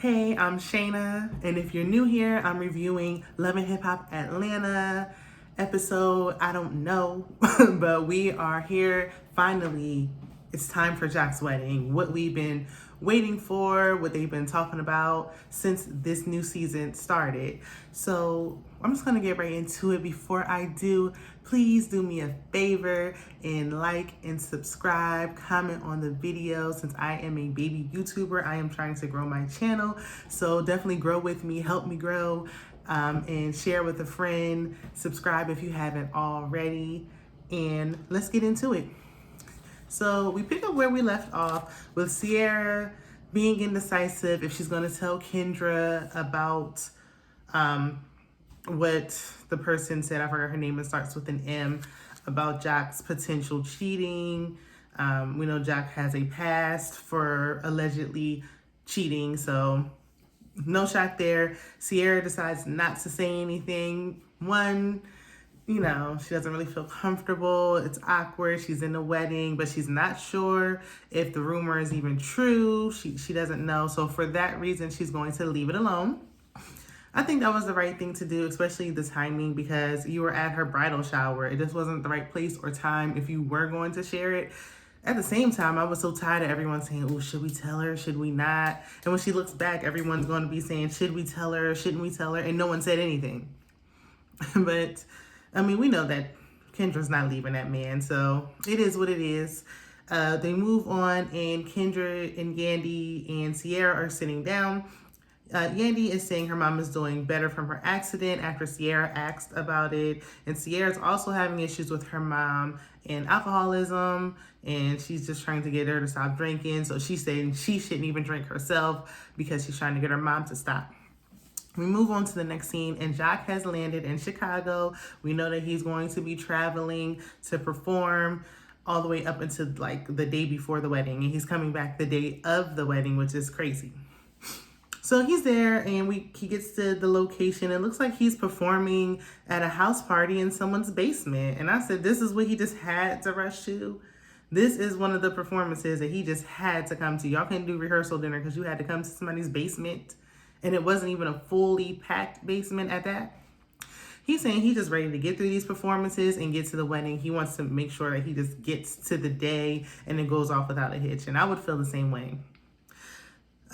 Hey, I'm Shayna, and if you're new here, I'm reviewing Love and Hip Hop Atlanta episode, I don't know, but we are here finally. It's time for Jack's wedding. What we've been waiting for, what they've been talking about since this new season started. So I'm just gonna get right into it. Before I do, please do me a favor and like and subscribe, comment on the video. Since I am a baby YouTuber, I am trying to grow my channel. So definitely grow with me, help me grow, and share with a friend. Subscribe if you haven't already, and let's get into it. So we pick up where we left off with Sierra being indecisive if she's going to tell Kendra about what the person said. I forgot her name. It starts with an M, about Jack's potential cheating. We know Jack has a past for allegedly cheating, so no shot there. Sierra decides not to say anything. One, she doesn't really feel comfortable. It's awkward. She's in a wedding, but she's not sure if the rumor is even true. She doesn't know. So for that reason, she's going to leave it alone. I think that was the right thing to do, especially the timing, because you were at her bridal shower. It just wasn't the right place or time if you were going to share it. At the same time, I was so tired of everyone saying, oh, should we tell her? Should we not? And when she looks back, everyone's going to be saying, should we tell her? Shouldn't we tell her? And no one said anything. But we know that Kendra's not leaving that man, so it is what it is. They move on, and Kendra and Yandy and Sierra are sitting down. Yandy is saying her mom is doing better from her accident after Sierra asked about it. And Sierra's also having issues with her mom and alcoholism, and she's just trying to get her to stop drinking. So she's saying she shouldn't even drink herself because she's trying to get her mom to stop. We move on to the next scene, and Joc has landed in Chicago. We know that he's going to be traveling to perform all the way up until the day before the wedding, and he's coming back the day of the wedding, which is crazy. So he's there, and he gets to the location. It looks like he's performing at a house party in someone's basement. And I said, this is what he just had to rush to. This is one of the performances that he just had to come to. Y'all couldn't do rehearsal dinner because you had to come to somebody's basement. And it wasn't even a fully packed basement at that. He's saying he's just ready to get through these performances and get to the wedding. He wants to make sure that he just gets to the day and it goes off without a hitch. And I would feel the same way.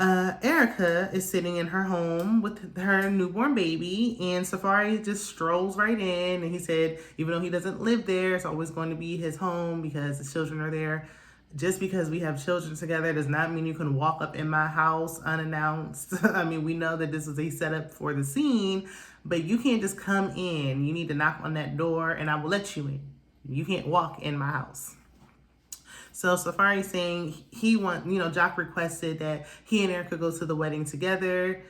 Erica is sitting in her home with her newborn baby, and Safari just strolls right in. And he said, even though he doesn't live there, it's always going to be his home because the children are there. Just because we have children together does not mean you can walk up in my house unannounced. We know that this is a setup for the scene, but you can't just come in. You need to knock on that door and I will let you in. You can't walk in my house. So Safari's saying Joc requested that he and Erica go to the wedding together.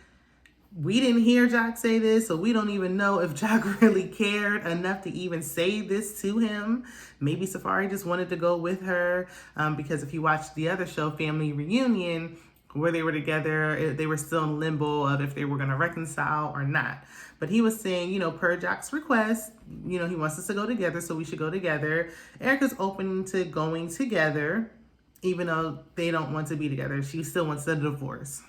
We didn't hear Joc say this, so we don't even know if Joc really cared enough to even say this to him. Maybe Safari just wanted to go with her, because if you watch the other show, Family Reunion, where they were together, they were still in limbo of if they were going to reconcile or not. But he was saying, per Joc's request, he wants us to go together, so we should go together. Erica's open to going together, even though they don't want to be together. She still wants a divorce.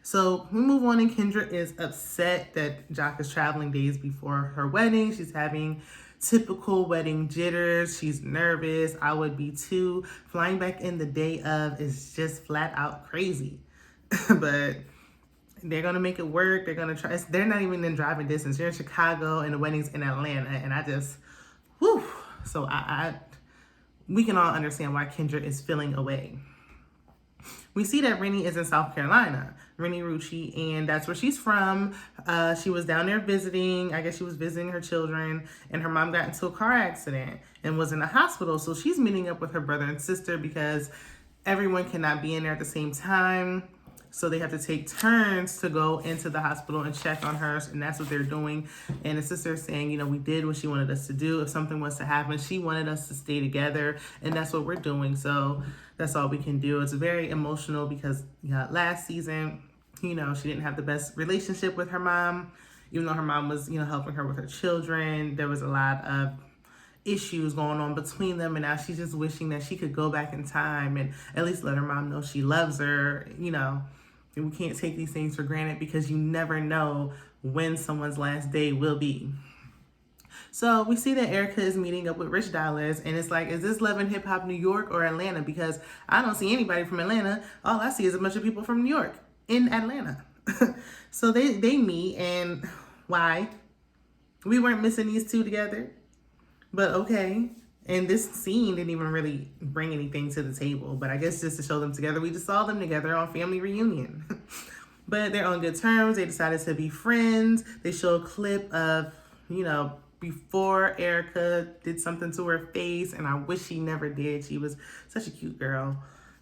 So we move on, and Kendra is upset that Joc is traveling days before her wedding. She's having typical wedding jitters. She's nervous. I would be too. Flying back in the day of is just flat out crazy. But they're going to make it work. They're going to try. They're not even in driving distance. You're in Chicago and the wedding's in Atlanta. And I just, whew. So we can all understand why Kendra is feeling away. We see that Rennie is in South Carolina, Rennie Rucci, and that's where she's from. She was down there visiting. I guess she was visiting her children, and her mom got into a car accident and was in the hospital. So she's meeting up with her brother and sister because everyone cannot be in there at the same time. So they have to take turns to go into the hospital and check on her, and that's what they're doing. And the sister is saying, we did what she wanted us to do. If something was to happen, she wanted us to stay together, and that's what we're doing. So that's all we can do. It's very emotional because last season, she didn't have the best relationship with her mom, even though her mom was, helping her with her children. There was a lot of issues going on between them, and now she's just wishing that she could go back in time and at least let her mom know she loves her, And we can't take these things for granted because you never know when someone's last day will be. So we see that Erica is meeting up with Rich Dollaz, and it's like, is this Love and Hip Hop New York or Atlanta? Because I don't see anybody from Atlanta. All I see is a bunch of people from New York in Atlanta. So they meet, and why? We weren't missing these two together, but okay. And this scene didn't even really bring anything to the table, but I guess just to show them together, we just saw them together on Family Reunion. But they're on good terms. They decided to be friends. They show a clip of, before Erica did something to her face, and I wish she never did. She was such a cute girl.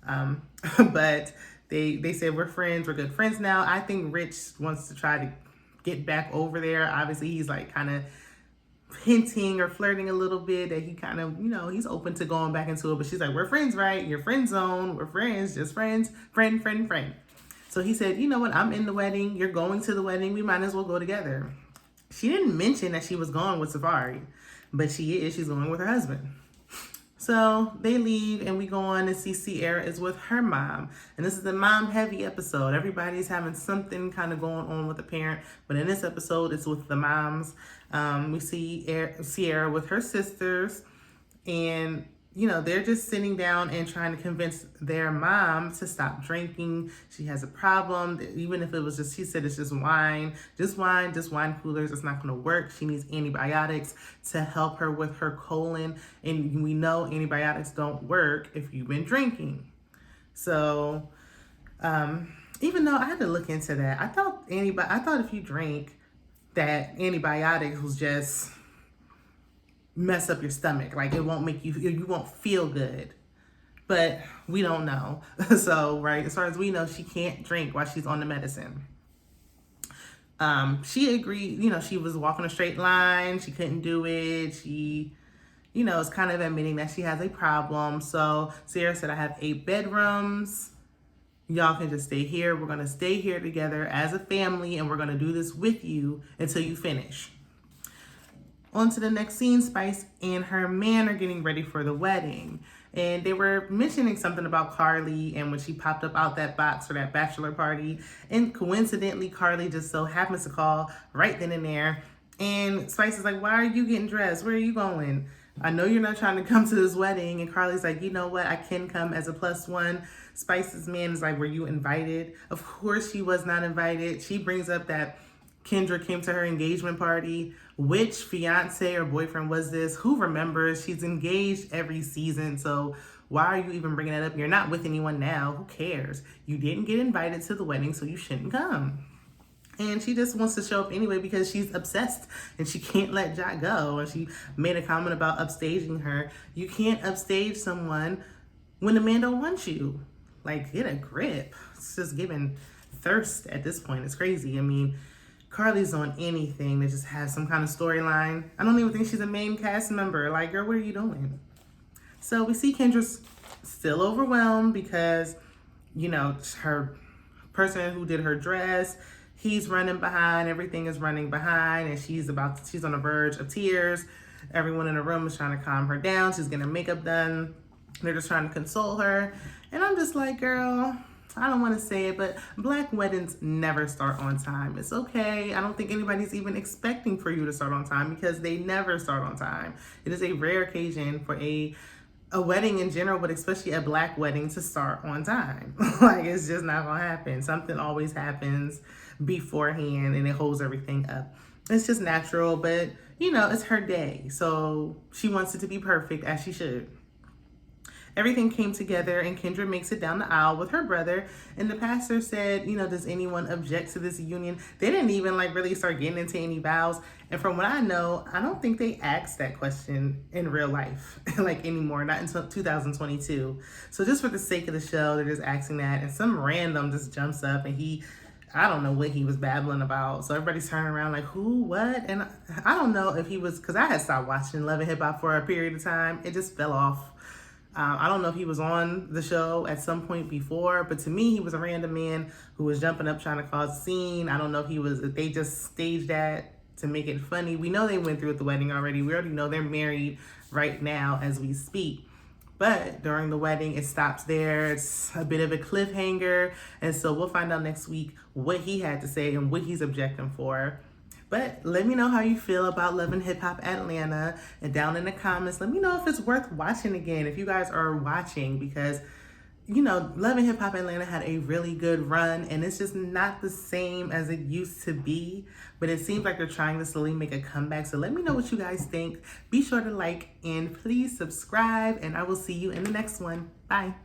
But they said, we're friends, we're good friends now. I think Rich wants to try to get back over there. Obviously, he's like kind of hinting or flirting a little bit that he kind of, he's open to going back into it. But she's like, we're friends, right? You're friend zone. We're friends, just friends, friend. So he said, you know what? I'm in the wedding. You're going to the wedding. We might as well go together. She didn't mention that she was going with Safari, but she is. She's going with her husband. So they leave, and we go on to see Sierra is with her mom. And this is a mom-heavy episode. Everybody's having something kind of going on with the parent. But in this episode, it's with the moms. We see Sierra with her sisters. And, they're just sitting down and trying to convince their mom to stop drinking. She has a problem. Even if it was just, she said it's just wine coolers. It's not going to work. She needs antibiotics to help her with her colon. And we know antibiotics don't work if you've been drinking. So, even though I had to look into that, I thought if you drink, that antibiotics was just mess up your stomach. Like, it won't make you won't feel good. But we don't know. So, right, as far as we know, she can't drink while she's on the medicine. She agreed, she was walking a straight line. She couldn't do it. She, is kind of admitting that she has a problem. So Sierra said, I have 8 bedrooms. Y'all can just stay here. We're going to stay here together as a family, and we're going to do this with you until you finish. On to the next scene, Spice and her man are getting ready for the wedding. And they were mentioning something about Carly and when she popped up out that box for that bachelor party. And coincidentally, Carly just so happens to call right then and there. And Spice is like, why are you getting dressed? Where are you going? I know you're not trying to come to this wedding. And Carly's like, you know what? I can come as a +1. Spice's man is like, were you invited? Of course she was not invited. She brings up that Kendra came to her engagement party. Which fiance or boyfriend was this? Who remembers? She's engaged every season. So why are you even bringing that up? You're not with anyone now. Who cares? You didn't get invited to the wedding, so you shouldn't come. And she just wants to show up anyway because she's obsessed and she can't let Joc go. And she made a comment about upstaging her. You can't upstage someone when the man don't want you. Like, get a grip. It's just giving thirst at this point. It's crazy. I mean, Carly's on anything that just has some kind of storyline. I don't even think she's a main cast member. Like, girl, what are you doing? So we see Kendra's still overwhelmed because, her person who did her dress, he's running behind. Everything is running behind, and she's on the verge of tears. Everyone in the room is trying to calm her down. She's getting her makeup done. They're just trying to console her. And I'm just like, girl, I don't want to say it, but Black weddings never start on time. It's okay. I don't think anybody's even expecting for you to start on time because they never start on time. It is a rare occasion for a wedding in general, but especially a Black wedding, to start on time. Like, it's just not going to happen. Something always happens beforehand and it holds everything up. It's just natural, but, it's her day. So she wants it to be perfect, as she should. Everything came together and Kendra makes it down the aisle with her brother. And the pastor said, does anyone object to this union? They didn't even really start getting into any vows. And from what I know, I don't think they asked that question in real life, anymore, not until 2022. So just for the sake of the show, they're just asking that. And some random just jumps up and I don't know what he was babbling about. So everybody's turning around like, who, what? And I don't know if he was, because I had stopped watching Love and Hip Hop for a period of time. It just fell off. I don't know if he was on the show at some point before, but to me, he was a random man who was jumping up trying to cause a scene. I don't know if they just staged that to make it funny. We know they went through with the wedding already. We already know they're married right now as we speak. But during the wedding, it stops there. It's a bit of a cliffhanger. And so we'll find out next week what he had to say and what he's objecting for. But let me know how you feel about Love and Hip Hop Atlanta. And down in the comments, let me know if it's worth watching again, if you guys are watching, because Love and Hip Hop Atlanta had a really good run, and it's just not the same as it used to be. But it seems like they're trying to slowly make a comeback. So let me know what you guys think. Be sure to like and please subscribe, and I will see you in the next one. Bye.